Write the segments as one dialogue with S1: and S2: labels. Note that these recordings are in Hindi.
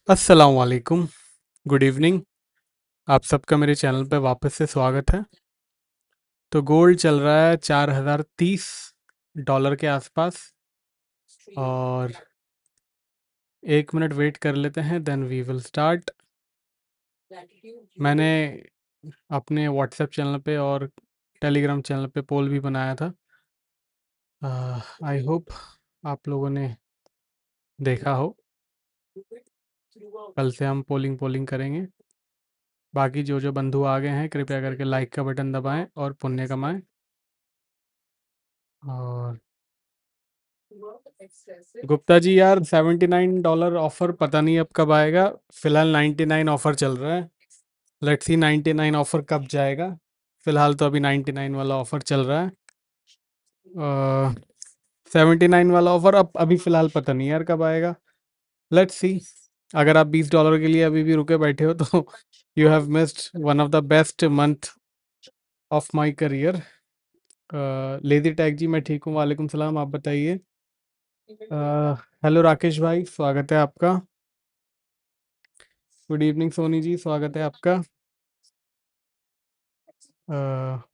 S1: अस्सलाम वालेकुम, गुड इवनिंग। आप सबका मेरे चैनल पे वापस से स्वागत है। तो गोल्ड चल रहा है 4030 डॉलर के आसपास। और 1 मिनट वेट कर लेते हैं, देन वी विल स्टार्ट। मैंने अपने व्हाट्सएप चैनल पे और टेलीग्राम चैनल पे पोल भी बनाया था। आई होप आप लोगों ने देखा हो। कल से हम पोलिंग पोलिंग करेंगे। बाकी जो जो बंधु आ गए हैं, कृपया करके लाइक का बटन दबाएं और पुण्य कमाएं। और गुप्ता जी यार, $79 ऑफर पता नहीं अब कब आएगा। फिलहाल 99 ऑफर चल रहा है। लेट्स सी 99 ऑफर कब जाएगा। फिलहाल तो अभी 99 वाला ऑफर चल रहा है। 79 वाला ऑफर अब अभी फिलहाल पता नहीं यार कब आएगा। Let's see. अगर आप $20 के लिए अभी भी रुके बैठे हो तो you have missed one of the best month of my career. लेदी टैग जी, मैं ठीक हूँ, वालेकुम सलाम, आप बताइए। हेलो राकेश भाई, स्वागत है आपका। गुड इवनिंग सोनी जी, स्वागत है आपका।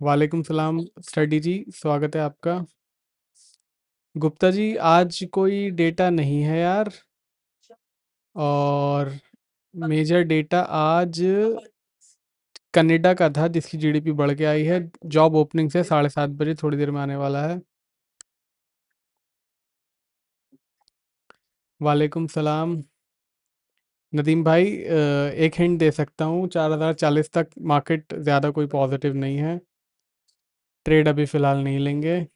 S1: वालेकुम सलाम स्टडी जी, स्वागत है आपका। गुप्ता जी, आज कोई डेटा नहीं है यार। और मेजर डेटा आज कनाडा का था, जिसकी जीडीपी बढ़ के आई है। जॉब ओपनिंग से 7:30 बजे थोड़ी देर में आने वाला है। वालेकुम सलाम नदीम भाई। एक हिंट दे सकता हूँ, 4040 तक मार्केट ज़्यादा कोई पॉजिटिव नहीं है। ट्रेड अभी फ़िलहाल नहीं लेंगे।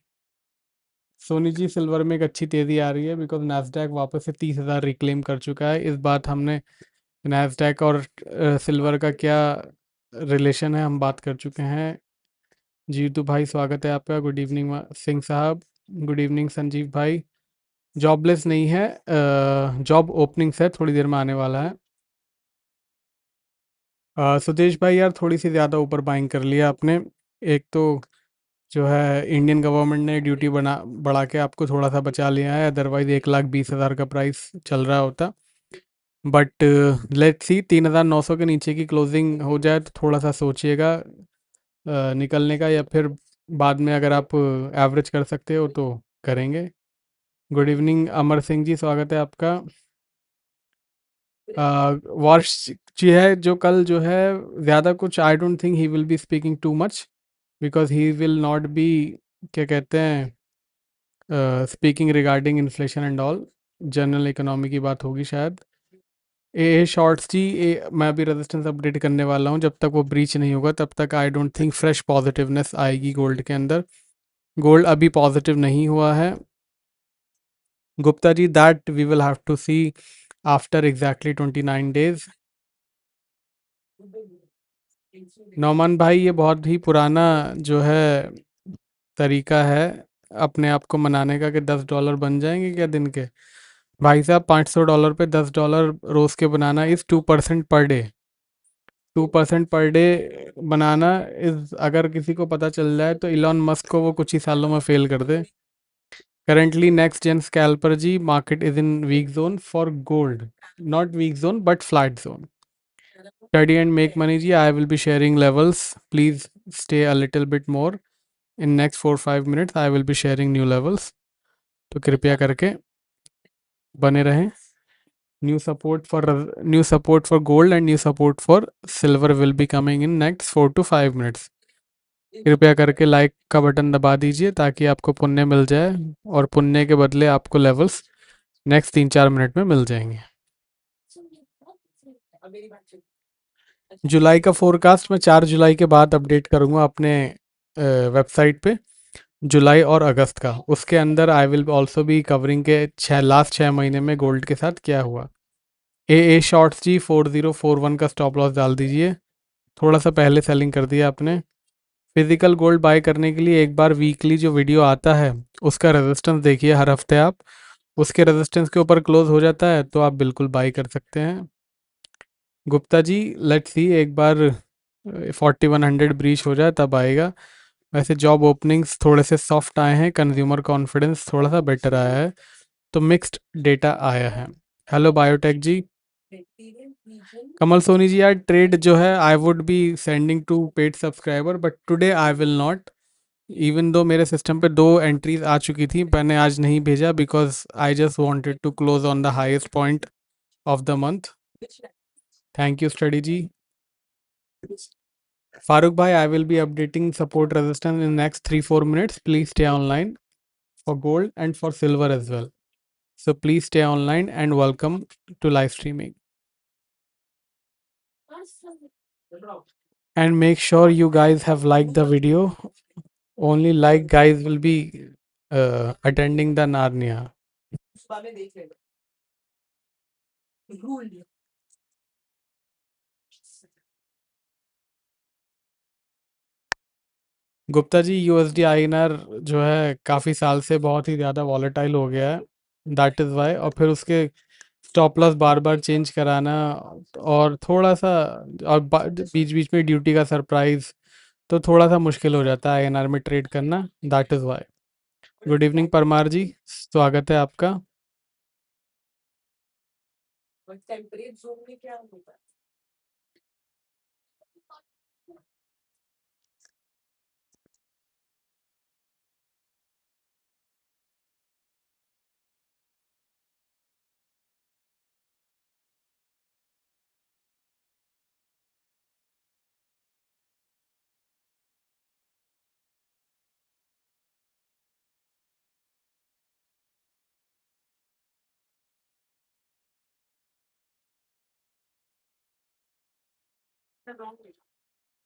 S1: सोनी जी, सिल्वर में एक अच्छी तेज़ी आ रही है बिकॉज नैस्डैक वापस से 30,000 रिक्लेम कर चुका है। इस बात हमने नैस्डैक और सिल्वर का क्या रिलेशन है, हम बात कर चुके हैं। जीतू भाई, स्वागत है आपका। गुड इवनिंग सिंह साहब। गुड इवनिंग संजीव भाई। जॉबलेस नहीं है, जॉब ओपनिंग्स है, थोड़ी देर में आने वाला है। सुदेश भाई यार, थोड़ी सी ज़्यादा ऊपर बाइंग कर लिया आपने। एक तो जो है इंडियन गवर्नमेंट ने ड्यूटी बढ़ा के आपको थोड़ा सा बचा लिया है, अदरवाइज 1,20,000 का प्राइस चल रहा होता। बट लेट्स सी, 3,900 के नीचे की क्लोजिंग हो जाए तो थोड़ा सा सोचिएगा निकलने का, या फिर बाद में अगर आप एवरेज कर सकते हो तो करेंगे। गुड इवनिंग अमर सिंह जी, स्वागत है आपका। वार्ष जी है जो कल जो है, ज़्यादा कुछ आई don't think he will be speaking too much because he will not be, क्या कहते हैं, speaking regarding inflation and all. General economy की बात होगी शायद। ए शॉर्ट्स जी, मैं अभी रेजिस्टेंस अपडेट करने वाला हूँ। जब तक वो ब्रीच नहीं होगा तब तक I don't think fresh positiveness आएगी गोल्ड के अंदर। गोल्ड अभी पॉजिटिव नहीं हुआ है। Gupta ji, that we will have to see after exactly 29 days. Nauman भाई, ये बहुत ही पुराना जो है तरीका है अपने आप को मनाने का कि $10 बन जाएंगे क्या दिन के। भाई साहब, $500 पे $10 रोज के बनाना is 2% per day. 2% per day banana is, अगर किसी को पता चल जाए तो इलॉन मस्क को वो कुछ ही सालों में फेल कर दे। Currently next gen scalper ji, market is in weak zone for gold. Not weak zone but flat zone. Study and make money ji, I will be sharing levels, please stay a little bit more. In next 4-5 minutes I will be sharing new levels, तो कृपया करके बने रहें। New support for gold and new support for silver will be coming in next 4 to 5 minutes. कृपया करके लाइक का बटन दबा दीजिए ताकि आपको पुण्य मिल जाए, और पुण्य के बदले आपको लेवल्स नेक्स्ट 3-4 मिनट में मिल जाएंगे। जुलाई का फोरकास्ट मैं 4 जुलाई के बाद अपडेट करूंगा अपने वेबसाइट पे, जुलाई और अगस्त का। उसके अंदर I will also be covering के लास्ट 6 महीने में गोल्ड के साथ क्या हुआ। ए शॉर्ट्स जी, 4041 का स्टॉप लॉस डाल दीजिए। थोड़ा सा पहले सेलिंग कर दिया आपने। फिजिकल गोल्ड बाय करने के लिए एक बार वीकली जो वीडियो आता है उसका रेजिस्टेंस देखिए हर हफ्ते आप। उसके रेजिस्टेंस के ऊपर क्लोज हो जाता है तो आप बिल्कुल बाय कर सकते हैं। गुप्ता जी, लेट्स सी, एक बार 4100 ब्रीच हो जाए तब आएगा। वैसे जॉब ओपनिंग्स थोड़े से सॉफ्ट आए हैं, कंज्यूमर कॉन्फिडेंस थोड़ा सा बेटर आया है, तो मिक्स्ड डेटा आया है। Hello biotech ji. कमल सोनी जी यार, ट्रेड जो है I would be sending to paid subscriber, but today I will not. Even though मेरे सिस्टम पे 2 एंट्रीज आ चुकी थी, मैंने आज नहीं भेजा because I just wanted to close on the highest point of the month. Thank you study ji. Farooq भाई, I will be updating support resistance in next 3-4 minutes, please stay online for gold and for silver as well. So please stay online and welcome to live streaming. And make sure you guys have liked the video. Only like guys will be attending the Narnia. Gupta ji, USD INR जो है काफ़ी साल से बहुत ही ज़्यादा वॉलेटाइल हो गया है, दैट इज़ वाई। और फिर उसके स्टॉप लॉस बार बार चेंज कराना, और थोड़ा सा, और बीच बीच में ड्यूटी का सरप्राइज, तो थोड़ा सा मुश्किल हो जाता है आईएनआर में ट्रेड करना, that is why. Good evening Parmar ji, स्वागत है आपका।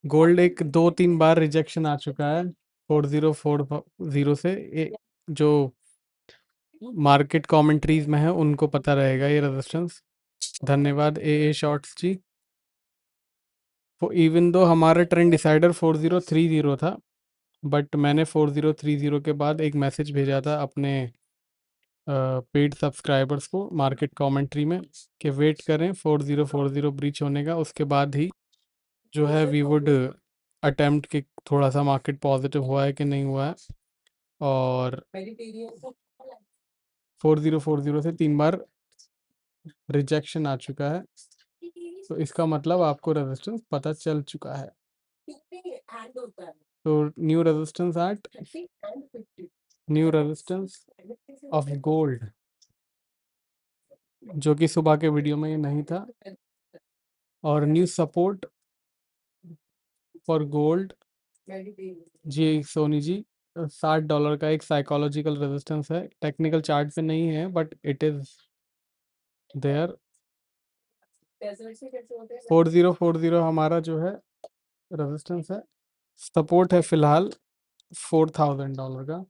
S1: गोल्ड एक 2-3 बार रिजेक्शन आ चुका है 4040 से। जो मार्केट कमेंट्रीज में है उनको पता रहेगा ये रेजिस्टेंस। धन्यवाद ए शॉर्ट्स जी। इवन दो हमारा ट्रेंड डिसाइडर 4030 था, बट मैंने 4030 के बाद एक मैसेज भेजा था अपने पेड सब्सक्राइबर्स को मार्केट कमेंट्री में कि वेट करें 4040 ब्रीच होने का, उसके बाद ही जो है वी वुड अटेम्प्ट कि थोड़ा सा मार्केट पॉजिटिव हुआ है कि नहीं हुआ है। और 4040 से 3 बार रिजेक्शन आ चुका है, तो इसका मतलब आपको रेजिस्टेंस पता चल चुका है। तो न्यू रेजिस्टेंस ऑफ गोल्ड, जो कि सुबह के वीडियो में ये नहीं था, और न्यू सपोर्ट फॉर गोल्ड जी सोनी जी, $60 का एक साइकोलॉजिकल रेजिस्टेंस है, टेक्निकल चार्ट पे नहीं है बट इट इज देयर। 4040 हमारा जो है रेजिस्टेंस है, सपोर्ट है फिलहाल $4000 का।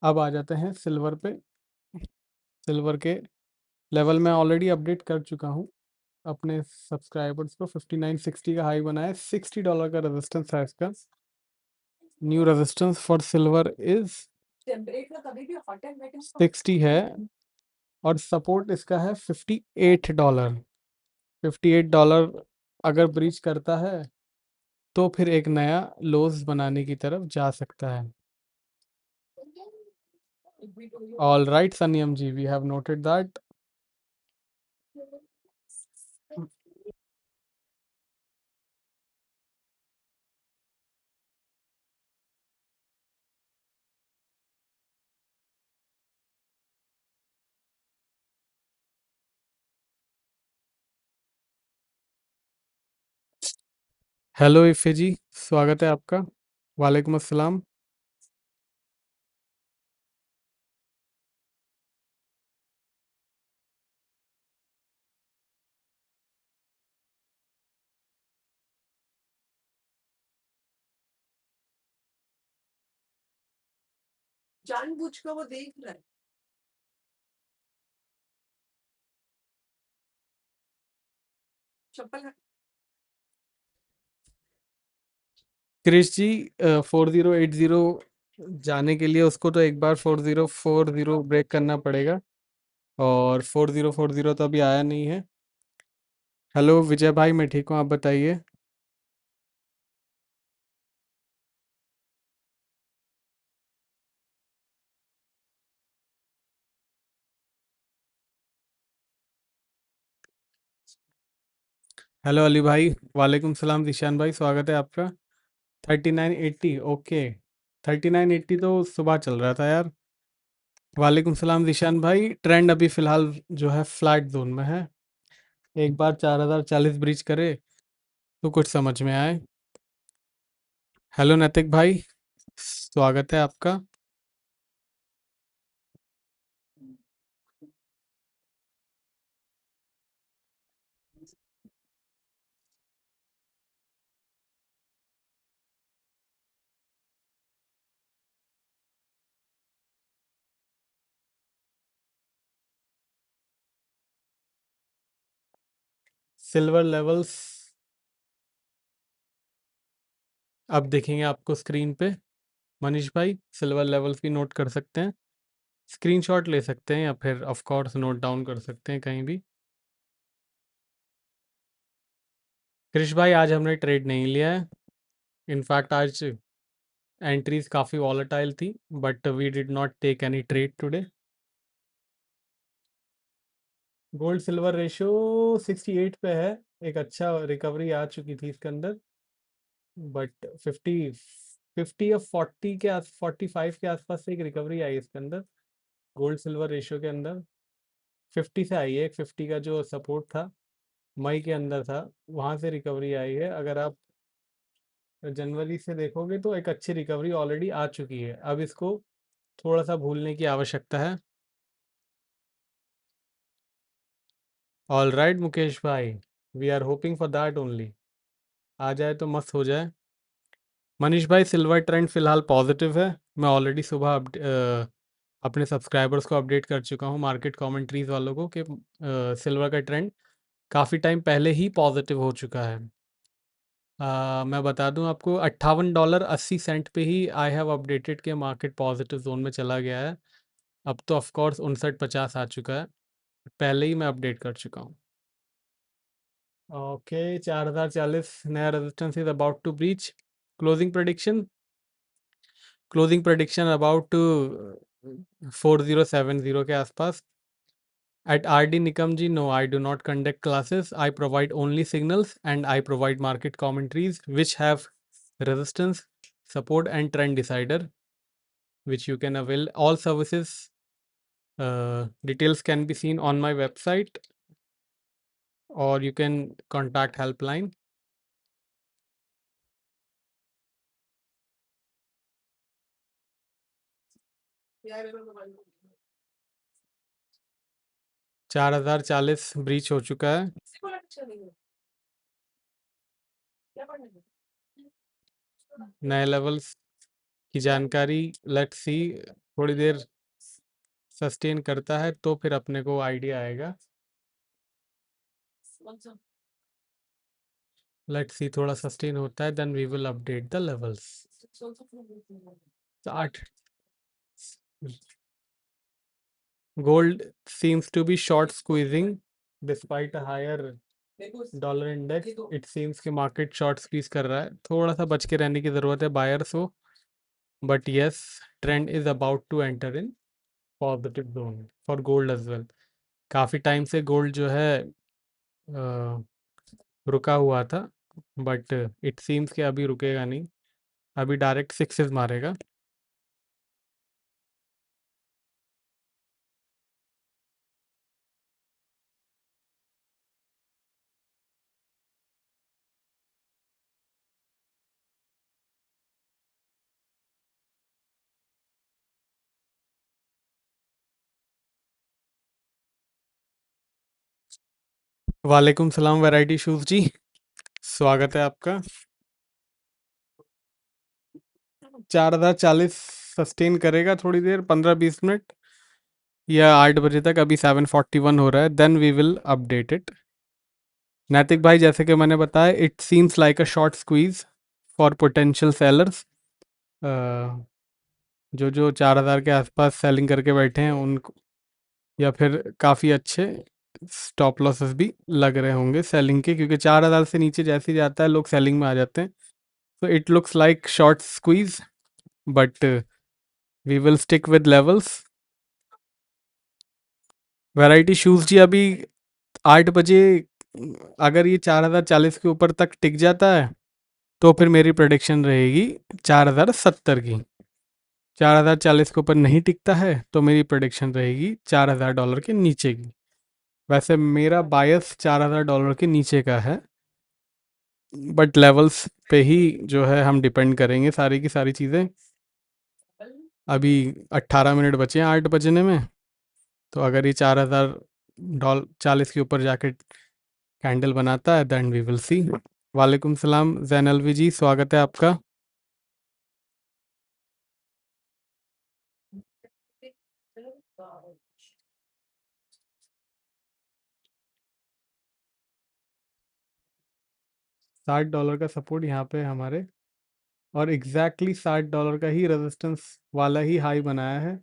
S1: अब आ जाते हैं सिल्वर पे। सिल्वर के लेवल मैं ऑलरेडी अपडेट कर चुका हूँ अपने सब्सक्राइबर्स को। 5960 का हाई बनाया, $60 का रेजिस्टेंस है इसका। New resistance for silver is 60 है, और सपोर्ट इसका है $58। $58 अगर ब्रीच करता है तो फिर एक नया लोज बनाने की तरफ जा सकता है। All right Saniyam ji, we have noted that. Hello Ife ji, स्वागत है आपका। वालेकुम अस्सलाम। क्रिश जी, 4080 जाने के लिए उसको तो एक बार 4040 ब्रेक करना पड़ेगा, और 4040 तो अभी आया नहीं है। हेलो विजय भाई, मैं ठीक हूँ, आप बताइए। हेलो अली भाई, वालेकुम सलाम ज़ीशान भाई, स्वागत है आपका। 3980 ओके, 3980 तो सुबह चल रहा था यार। वालेकुम सलाम ज़ीशान भाई, ट्रेंड अभी फ़िलहाल जो है फ्लैट ज़ोन में है। एक बार 4040 ब्रीच करे तो कुछ समझ में आए। हेलो नैतिक भाई, स्वागत है आपका। सिल्वर लेवल्स अब दिखेंगे आपको स्क्रीन पे। मनीष भाई, सिल्वर लेवल्स भी नोट कर सकते हैं, स्क्रीनशॉट ले सकते हैं या फिर ऑफ कोर्स नोट डाउन कर सकते हैं कहीं भी। कृष भाई, आज हमने ट्रेड नहीं लिया है। इनफैक्ट आज एंट्रीज काफ़ी वॉलेटाइल थी, but we did not take any trade today. Gold silver ratio 68 पे है। एक अच्छा रिकवरी आ चुकी थी इसके अंदर, बट 50 या 40 के आस 45 के आसपास से एक रिकवरी आई इसके अंदर। गोल्ड सिल्वर रेशियो के अंदर 50 से आई है, एक 50 का जो सपोर्ट था मई के अंदर था, वहाँ से रिकवरी आई है। अगर आप जनवरी से देखोगे तो एक अच्छी रिकवरी ऑलरेडी आ चुकी है। अब इसको थोड़ा सा भूलने की आवश्यकता है। ऑल राइट मुकेश भाई, we are hoping for that only. आ जाए तो मस्त हो जाए। मनीष भाई, सिल्वर ट्रेंड फिलहाल पॉजिटिव है। मैं ऑलरेडी सुबह अपने सब्सक्राइबर्स को अपडेट कर चुका हूँ, मार्केट कमेंट्रीज वालों को, कि सिल्वर का ट्रेंड काफ़ी टाइम पहले ही पॉजिटिव हो चुका है। मैं बता दूं आपको, $58.80 पे ही आई हैव अपडेटेड के मार्केट पॉजिटिव जोन में चला गया है। अब तो ऑफ कोर्स 59.50 आ चुका है, पहले ही मैं अपडेट कर चुका हूँ। ओके, 4040 नया resistance is about to breach. Closing prediction, closing prediction about 4070 के आसपास। At RD Nikamji, no, I do not conduct classes. I provide only signals and I provide market commentaries which have resistance, support, and trend decider, which you can avail. All services details can be seen on my website, or you can contact helpline. $4040 breach हो चुका है। नए लेवल्स की जानकारी लेट्स सी, थोड़ी देर सस्टेन करता है तो फिर अपने को आइडिया आएगा। लेट्स सी, थोड़ा सस्टेन होता है then we will update the levels. 8 gold seems to be short squeezing despite a higher dollar index. It seems कि मार्केट शॉर्ट स्क्वीज कर रहा है, थोड़ा सा बच के रहने की ज़रूरत है बायर्स हो। But yes, trend is about to enter in positive zone for gold as well. काफ़ी टाइम से गोल्ड जो है रुका हुआ था, बट इट सीम्स कि अभी रुकेगा नहीं, अभी डायरेक्ट सिक्सेस मारेगा। वालेकुम सलाम वैरायटी शूज़ जी, स्वागत है आपका। 4040 सस्टेन करेगा थोड़ी देर, 15-20 मिनट या 8 बजे तक। अभी 741 हो रहा है, then we will update it. Naitik भाई, जैसे कि मैंने बताया, it seems like a short squeeze for potential sellers. जो जो 4000 के आसपास सेलिंग करके बैठे हैं उनको, या फिर काफ़ी अच्छे स्टॉप लॉसेस भी लग रहे होंगे सेलिंग के, क्योंकि 4000 से नीचे जैसे ही जाता है लोग सेलिंग में आ जाते हैं। तो it looks like short squeeze, but we will stick with levels. Variety shoes ji, अभी 8 बजे अगर ये 4040 के ऊपर तक टिक जाता है तो फिर मेरी प्रेडिक्शन रहेगी 4070 की। 4040 के ऊपर नहीं टिकता है तो मेरी प्रेडिक्शन रहेगी $4000 के नीचे की। वैसे मेरा बायस $4000 के नीचे का है, बट लेवल्स पे ही जो है हम डिपेंड करेंगे सारी की सारी चीज़ें। अभी 18 मिनट बचे हैं 8 बजने में, तो अगर ये 4040 के ऊपर जाके कैंडल बनाता है देन वी विल सी। वालेकुम सलाम जैन अलवी जी, स्वागत है आपका। $60 का सपोर्ट यहाँ पे हमारे, और एग्जैक्टली $60 का ही रेजिस्टेंस वाला ही हाई बनाया है।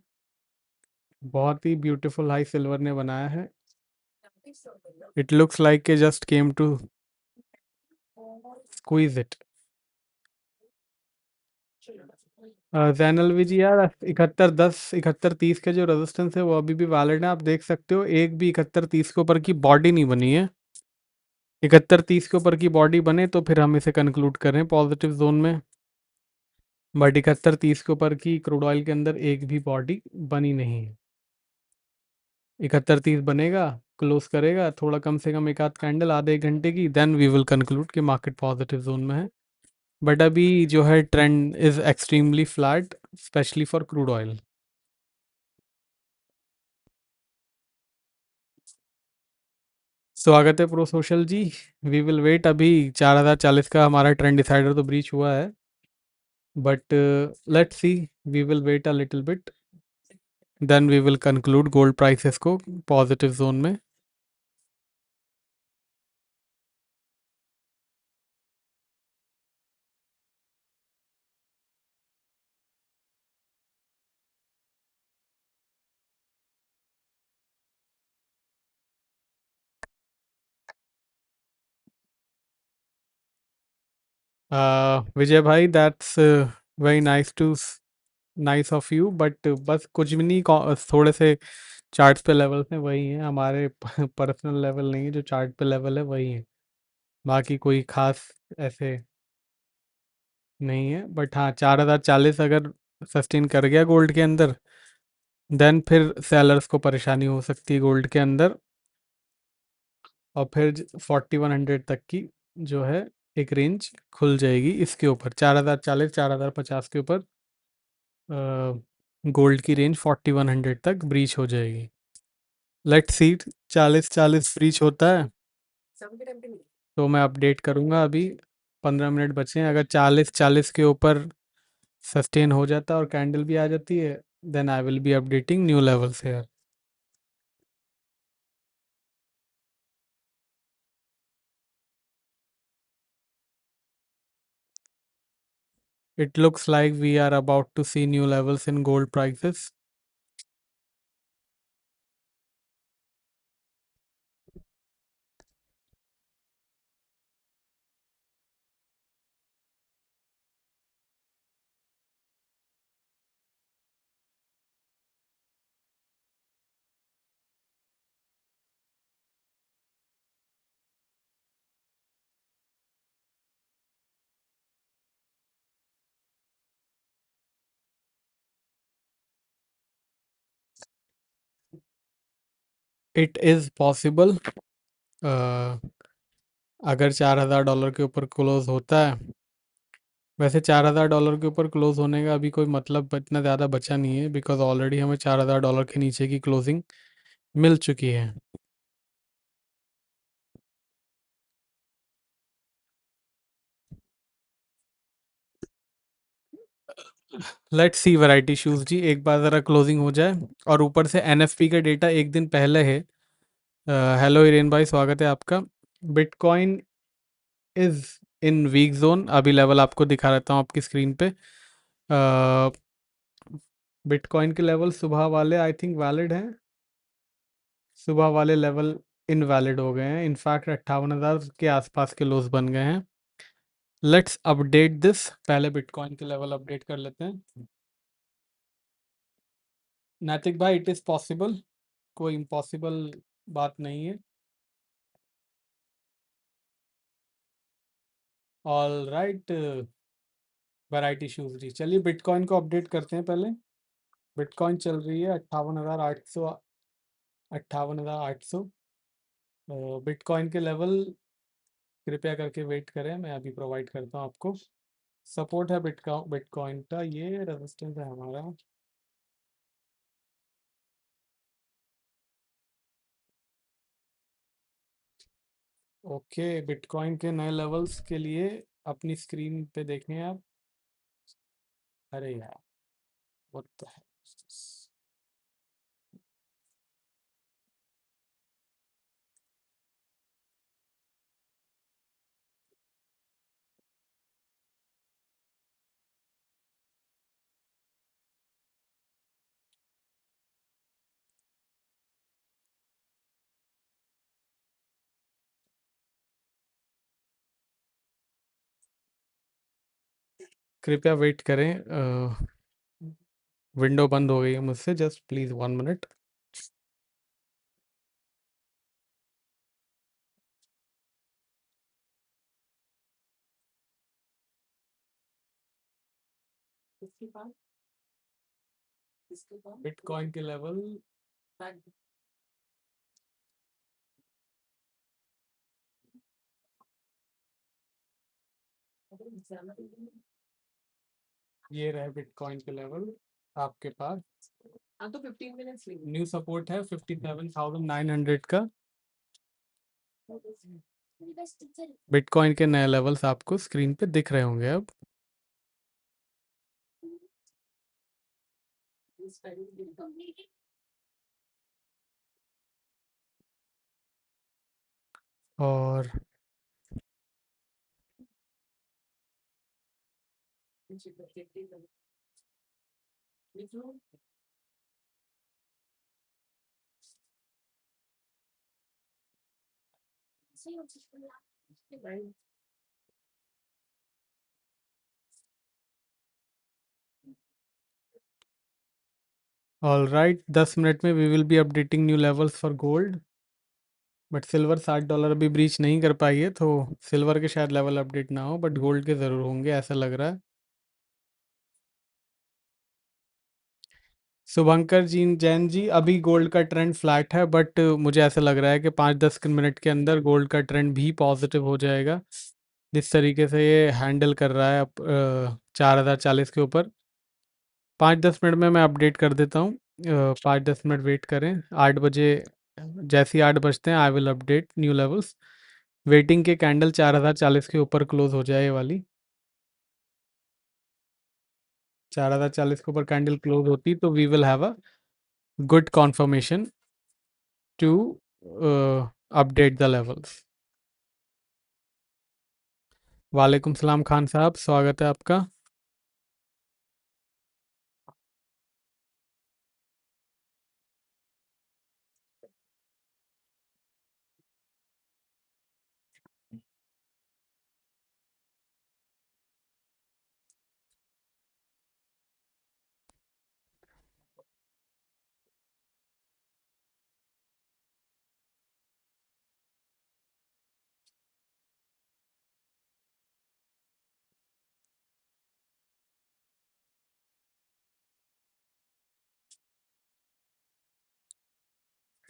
S1: बहुत ही ब्यूटीफुल हाई सिल्वर ने बनाया है। It looks like a just came to squeeze it. Jain Alvi ji यार, 7110 7130 के जो रेजिस्टेंस है वो अभी भी वैलिड है। आप देख सकते हो एक भी 7130 के ऊपर की बॉडी नहीं बनी है। 7130 के ऊपर की बॉडी बने तो फिर हम इसे कंक्लूड करें पॉजिटिव जोन में, बट 7130 के ऊपर की क्रूड ऑयल के अंदर एक भी बॉडी बनी नहीं है। 7130 बनेगा, क्लोज करेगा थोड़ा कम से कम एक आध कैंडल आधे एक घंटे की, देन वी विल कंक्लूड कि मार्केट पॉजिटिव जोन में है। बट अभी जो है trend is extremely flat, especially for crude oil. स्वागत है pro social ji. We will wait. अभी 4040 का हमारा ट्रेंड डिसाइडर तो ब्रीच हुआ है, but let's see, we will wait a little bit, then we will conclude gold prices को पॉजिटिव जोन में। विजय भाई, that's very nice of you, but बस कुछ भी नहीं, थोड़े से चार्ट्स पे लेवल्स हैं वही हैं हमारे। पर्सनल लेवल नहीं है, जो चार्ट पे लेवल है वही है, बाकी कोई खास ऐसे नहीं है। बट हाँ, 4040 अगर सस्टेन कर गया गोल्ड के अंदर, देन फिर सेलर्स को परेशानी हो सकती है गोल्ड के अंदर, और फिर 4100 तक की जो है एक रेंज खुल जाएगी इसके ऊपर। 4040 4050 के ऊपर गोल्ड की रेंज 4100 तक ब्रीच हो जाएगी। लेट्स सी, 4040 ब्रीच होता है तो मैं अपडेट करूंगा। अभी 15 मिनट बचे हैं, अगर 4040 के ऊपर सस्टेन हो जाता है और कैंडल भी आ जाती है, then I will be updating new levels here. It looks like we are about to see new levels in gold prices. It is possible, अगर $4000 के ऊपर क्लोज होता है। वैसे $4000 के ऊपर क्लोज होने का अभी कोई मतलब इतना ज़्यादा बचा नहीं है, बिकॉज ऑलरेडी हमें $4000 के नीचे की क्लोजिंग मिल चुकी है। लेट्स सी वैरायटी शूज जी, एक बार ज़रा क्लोजिंग हो जाए, और ऊपर से एनएफपी का डेटा एक दिन पहले है। हेलो इरेन भाई, स्वागत है आपका। Bitcoin is in weak zone, अभी लेवल आपको दिखा रहता हूँ आपकी स्क्रीन पे। बिटकॉइन के लेवल सुबह वाले आई थिंक वैलिड हैं, सुबह वाले लेवल इनवैलिड हो गए हैं, इनफैक्ट 58,000 के आसपास के लोस बन गए हैं। लेट्स अपडेट दिस, पहले बिटकॉइन के लेवल अपडेट कर लेते हैं। नैतिक भाई, इट इज़ पॉसिबल, कोई इम्पॉसिबल बात नहीं है। ऑल राइट, वैरायटी शूज जी। चलिए बिटकॉइन को अपडेट करते हैं पहले। बिटकॉइन चल रही है 58,800, 58,800। बिटकॉइन के लेवल कृपया करके वेट करें, मैं अभी प्रोवाइड करता हूँ आपको। सपोर्ट है बिटकॉइन का, ये रेजिस्टेंस है हमारा। ओके, बिटकॉइन के नए लेवल्स के लिए अपनी स्क्रीन पे देखें आप। अरे यार, व्हाट द हेक। कृपया वेट करें, विंडो बंद हो गई है मुझसे, जस्ट प्लीज 1 मिनट। बिटकॉइन के लेवल ये रहे, बिटकॉइन के लेवल आपके पास। हाँ तो 15 मिनट्स न्यू सपोर्ट है 57,900 का। बिटकॉइन के नए लेवल्स आपको स्क्रीन पे दिख रहे होंगे अब। और ऑल राइट, 10 मिनट में we will be updating new levels for gold. But silver $60 अभी ब्रीच नहीं कर पाई है, तो सिल्वर के शायद लेवल अपडेट ना हो, बट गोल्ड के ज़रूर होंगे ऐसा लग रहा है। शुभंकर जी, जैन जी, अभी गोल्ड का ट्रेंड फ्लैट है, बट मुझे ऐसा लग रहा है कि 5-10 मिनट के अंदर गोल्ड का ट्रेंड भी पॉजिटिव हो जाएगा। जिस तरीके से ये हैंडल कर रहा है अब 4,040 के ऊपर। 5-10 मिनट में मैं अपडेट कर देता हूँ। 5-10 मिनट वेट करें, 8 बजे, जैसे ही 8 बजते हैं I will update new levels. Waiting के कैंडल 4,040 के ऊपर क्लोज हो जाए, ये वाली 4,040 के ऊपर कैंडल क्लोज होती तो we will have a good confirmation to update the levels. वालेकुम सलाम खान साहब, स्वागत है आपका।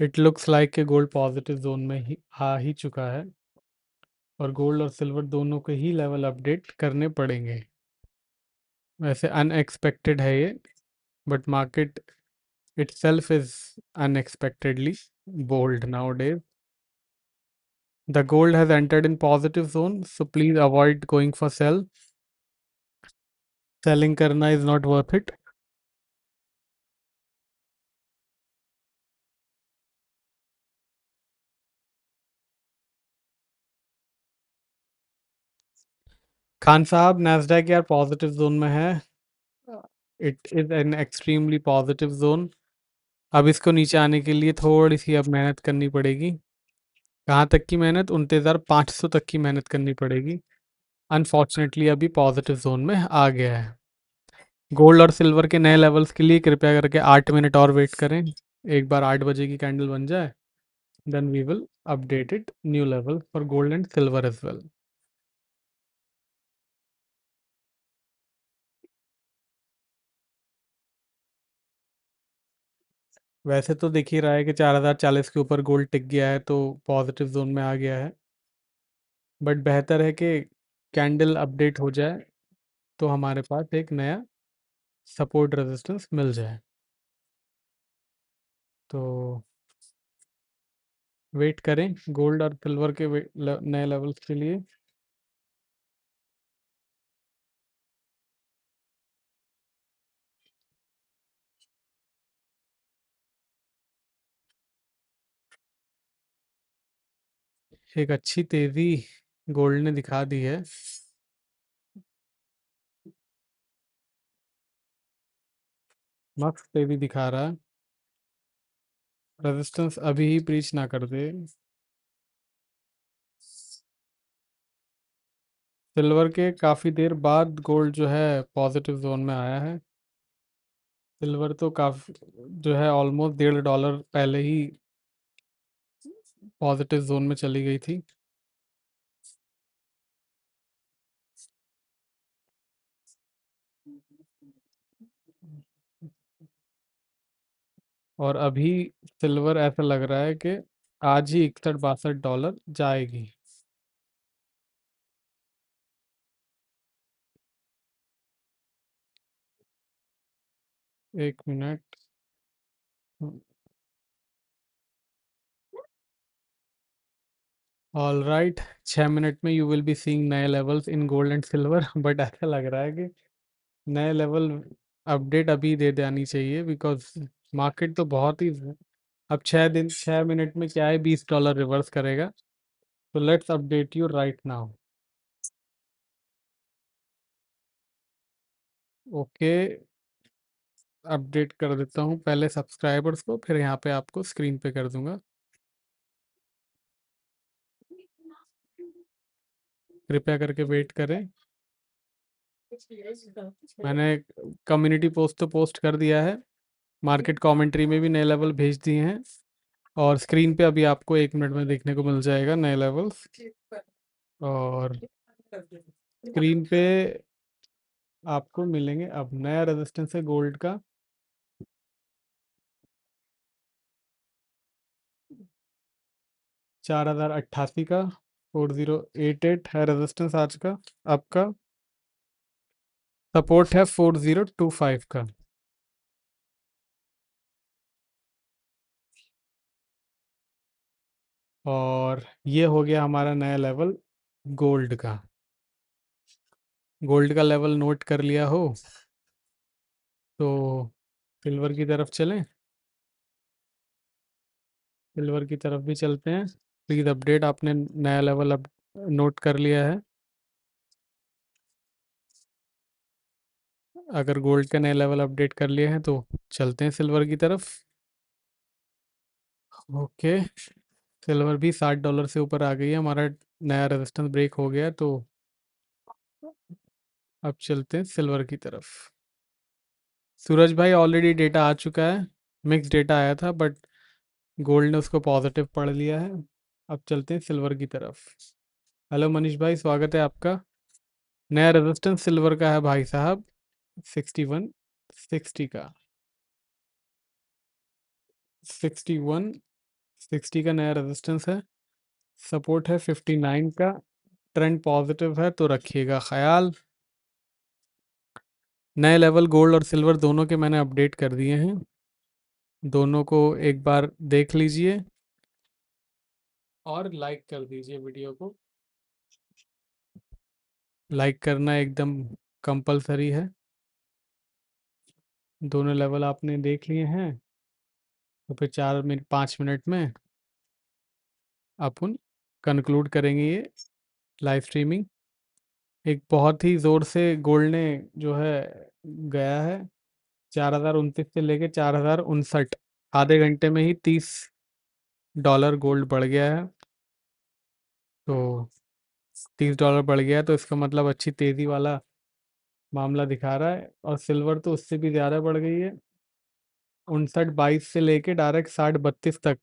S1: इट लुक्स लाइक कि गोल्ड पॉजिटिव जोन में ही आ ही चुका है, और गोल्ड और सिल्वर दोनों के ही लेवल अपडेट करने पड़ेंगे। वैसे अनएक्सपेक्टेड है ये, but market itself is unexpectedly bold nowadays. The gold has entered in positive zone, so please avoid going for sell. Selling karna is not worth it. Khan साहब, नैस्डैक यार पॉजिटिव जोन में है। It is an extremely positive zone. अब इसको नीचे आने के लिए थोड़ी सी अब मेहनत करनी पड़ेगी। कहाँ तक की मेहनत? 29,500 तक की मेहनत करनी पड़ेगी। अनफॉर्चुनेटली अभी पॉजिटिव जोन में आ गया है। गोल्ड और सिल्वर के नए लेवल्स के लिए कृपया करके 8 मिनट और वेट करें। एक बार 8 बजे की कैंडल बन जाए, then we will update it new level for gold and silver as well. वैसे तो दिख ही रहा है कि 4040 के ऊपर गोल्ड टिक गया है, तो पॉजिटिव जोन में आ गया है। बट बेहतर है कि कैंडल अपडेट हो जाए तो हमारे पास एक नया सपोर्ट रेजिस्टेंस मिल जाए। तो वेट करें गोल्ड और सिल्वर के नए लेवल्स के लिए। एक अच्छी तेजी गोल्ड ने दिखा दी है। मस्त तेजी दिखा रहा है। रेजिस्टेंस अभी ही ब्रीच ना कर दे। सिल्वर के काफ़ी देर बाद गोल्ड जो है पॉजिटिव जोन में आया है। सिल्वर तो काफ़ी जो है ऑलमोस्ट $1.5 पहले ही पॉजिटिव जोन में चली गई थी। और अभी सिल्वर ऐसा लग रहा है कि आज ही 61-62 जाएगी। एक मिनट। ऑल राइट, 6 मिनट में यू विल बी सीइंग नए levels in gold and silver. But ऐसा लग रहा है कि नए लेवल अपडेट अभी दे देनी चाहिए, बिकॉज मार्केट तो बहुत ही अब 6 मिनट में क्या है, $20 रिवर्स करेगा। तो let's update you right now. Okay, update कर देता हूँ पहले सब्सक्राइबर्स को, फिर यहाँ पे आपको स्क्रीन पे कर दूंगा। कृपया करके वेट करें। मैंने कम्युनिटी पोस्ट तो पोस्ट कर दिया है, मार्केट कमेंट्री में भी नए लेवल भेज दिए हैं, और स्क्रीन पे अभी आपको 1 मिनट में देखने को मिल जाएगा नए लेवल्स। और स्क्रीन पे आपको मिलेंगे अब नया रेजिस्टेंस है गोल्ड का 4088 का। 4088 है रेजिस्टेंस आज का आपका। सपोर्ट है 4025 का। और ये हो गया हमारा नया लेवल गोल्ड का। गोल्ड का लेवल नोट कर लिया हो तो सिल्वर की तरफ चलें। सिल्वर की तरफ भी चलते हैं। प्लीज़ अपडेट, आपने नया लेवल अब नोट कर लिया है। अगर गोल्ड के नए लेवल अपडेट कर लिए हैं तो चलते हैं सिल्वर की तरफ। ओके, सिल्वर भी $60 से ऊपर आ गई है, हमारा नया रेजिस्टेंस ब्रेक हो गया, तो अब चलते हैं सिल्वर की तरफ। सूरज भाई, ऑलरेडी डेटा आ चुका है, मिक्स डेटा आया था, बट गोल्ड ने उसको पॉजिटिव पढ़ लिया है। अब चलते हैं सिल्वर की तरफ। हेलो मनीष भाई, स्वागत है आपका। नया रेजिस्टेंस सिल्वर का है भाई साहब, 6160 का। 6160 का नया रेजिस्टेंस है। सपोर्ट है 59 का। ट्रेंड पॉजिटिव है तो रखिएगा ख्याल। नए लेवल गोल्ड और सिल्वर दोनों के मैंने अपडेट कर दिए हैं, दोनों को एक बार देख लीजिए और लाइक कर दीजिए वीडियो को। लाइक करना एकदम कंपलसरी है। दोनों लेवल आपने देख लिए हैं, तो फिर 4 मिनट 5 मिनट में अपन कंक्लूड करेंगे ये लाइव स्ट्रीमिंग। एक बहुत ही ज़ोर से गोल्ड ने जो है गया है, 4029 से लेके 4059, आधे घंटे में ही $30 गोल्ड बढ़ गया है। तो $30 बढ़ गया है, तो इसका मतलब अच्छी तेज़ी वाला मामला दिखा रहा है। और सिल्वर तो उससे भी ज़्यादा बढ़ गई है, 59.22 से लेके डायरेक्ट 60.32 तक।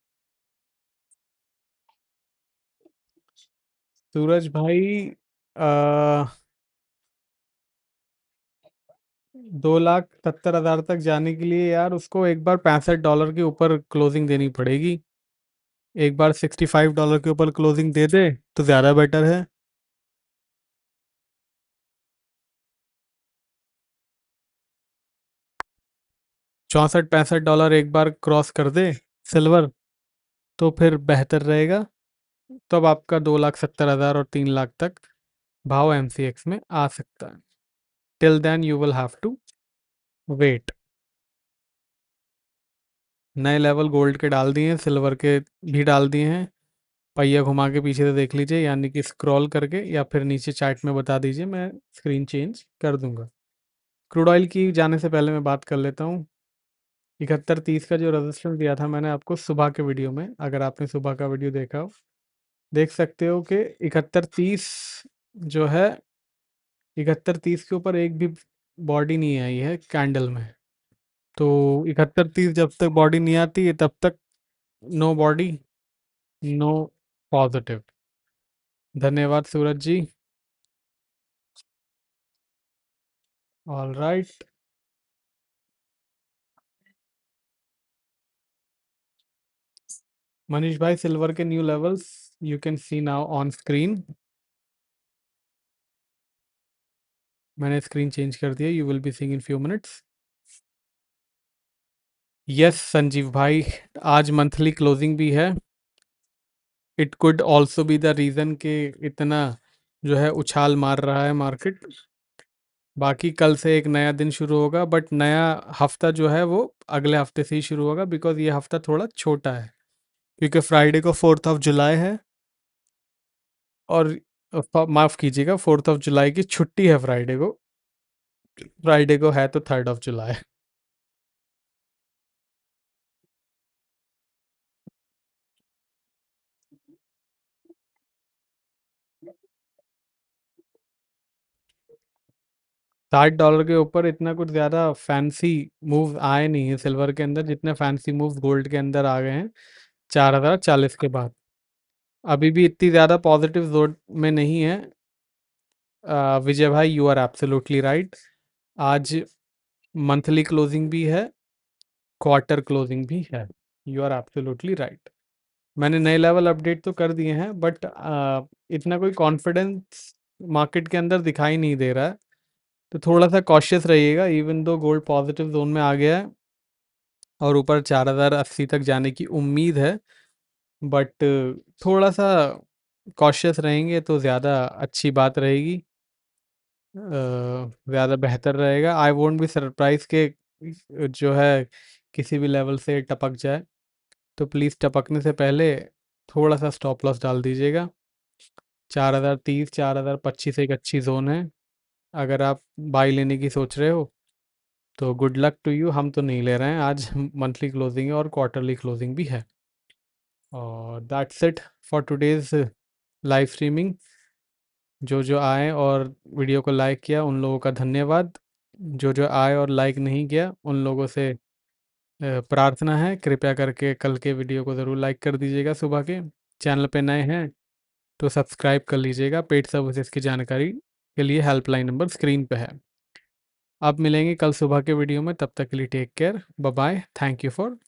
S1: सूरज भाई, आ, 2,70,000 तक जाने के लिए यार उसको एक बार $65 के ऊपर क्लोजिंग देनी पड़ेगी। एक बार $65 के ऊपर क्लोजिंग दे दे तो ज़्यादा बेटर है। 64-65 डॉलर एक बार क्रॉस कर दे सिल्वर, तो फिर बेहतर रहेगा। तब आपका 2,70,000 और 3 लाख तक भाव MCX में आ सकता है। Till then you will have to wait. नए लेवल गोल्ड के डाल दिए हैं, सिल्वर के भी डाल दिए हैं। पहिया घुमा के पीछे से देख लीजिए, यानी कि स्क्रॉल करके, या फिर नीचे चैट में बता दीजिए, मैं स्क्रीन चेंज कर दूंगा। क्रूड ऑयल की जाने से पहले मैं बात कर लेता हूँ। 71.30 का जो रजिस्टेंस दिया था मैंने आपको सुबह के वीडियो में, अगर आपने सुबह का वीडियो देखा हो, देख सकते हो कि 71.30 जो है, 71.30 के ऊपर एक भी बॉडी नहीं आई है कैंडल में। तो 71.30 जब तक बॉडी नहीं आती है तब तक नो बॉडी, नो पॉजिटिव। धन्यवाद सूरज जी। All right. मनीष भाई, सिल्वर के new levels you can see now on screen. मैंने स्क्रीन चेंज कर दिया, you will be seeing in few minutes. Yes Sanjeev भाई, आज मंथली क्लोजिंग भी है। It could also be the reason कि इतना जो है उछाल मार रहा है मार्केट। बाकी कल से एक नया दिन शुरू होगा, बट नया हफ्ता जो है वो अगले हफ्ते से ही शुरू होगा, बिकॉज ये हफ्ता थोड़ा छोटा है, क्योंकि फ्राइडे को 4th ऑफ जुलाई है। और माफ़ कीजिएगा, 4th ऑफ जुलाई की छुट्टी है फ्राइडे को। फ्राइडे को है तो 3rd ऑफ जुलाई। 60 डॉलर के ऊपर इतना कुछ ज़्यादा फैंसी मूव आए नहीं है सिल्वर के अंदर, जितने फैंसी मूव गोल्ड के अंदर आ गए हैं 4,040 के बाद। अभी भी इतनी ज़्यादा पॉजिटिव जोन में नहीं है। विजय भाई, यू आर एब्सोल्युटली राइट। आज मंथली क्लोजिंग भी है, क्वार्टर क्लोजिंग भी है। You are absolutely right. मैंने नए लेवल अपडेट तो कर दिए हैं, बट इतना कोई कॉन्फिडेंस मार्केट के अंदर दिखाई नहीं दे रहा है, तो थोड़ा सा कॉशियस रहिएगा। Even though gold positive zone में आ गया है और ऊपर 4,080 तक जाने की उम्मीद है, बट थोड़ा सा कॉशियस रहेंगे तो ज़्यादा अच्छी बात रहेगी, ज़्यादा बेहतर रहेगा। आई वोंट बी सरप्राइज के जो है किसी भी लेवल से टपक जाए, तो प्लीज़ टपकने से पहले थोड़ा सा स्टॉप लॉस डाल दीजिएगा। 4,030 4,025 एक अच्छी जोन है। अगर आप बाई लेने की सोच रहे हो तो गुड लक टू यू, हम तो नहीं ले रहे हैं। आज मंथली क्लोजिंग है और क्वार्टरली क्लोजिंग भी है। और that's it for today's live streaming. जो आए और वीडियो को लाइक किया उन लोगों का धन्यवाद। जो आए और लाइक नहीं किया उन लोगों से प्रार्थना है, कृपया करके कल के वीडियो को ज़रूर लाइक कर दीजिएगा। सुबह के चैनल पे नए हैं तो सब्सक्राइब कर लीजिएगा। पेड सर्विसेज की जानकारी के लिए हेल्पलाइन नंबर स्क्रीन पे है। अब मिलेंगे कल सुबह के वीडियो में, तब तक के लिए take care, bye bye, thank you for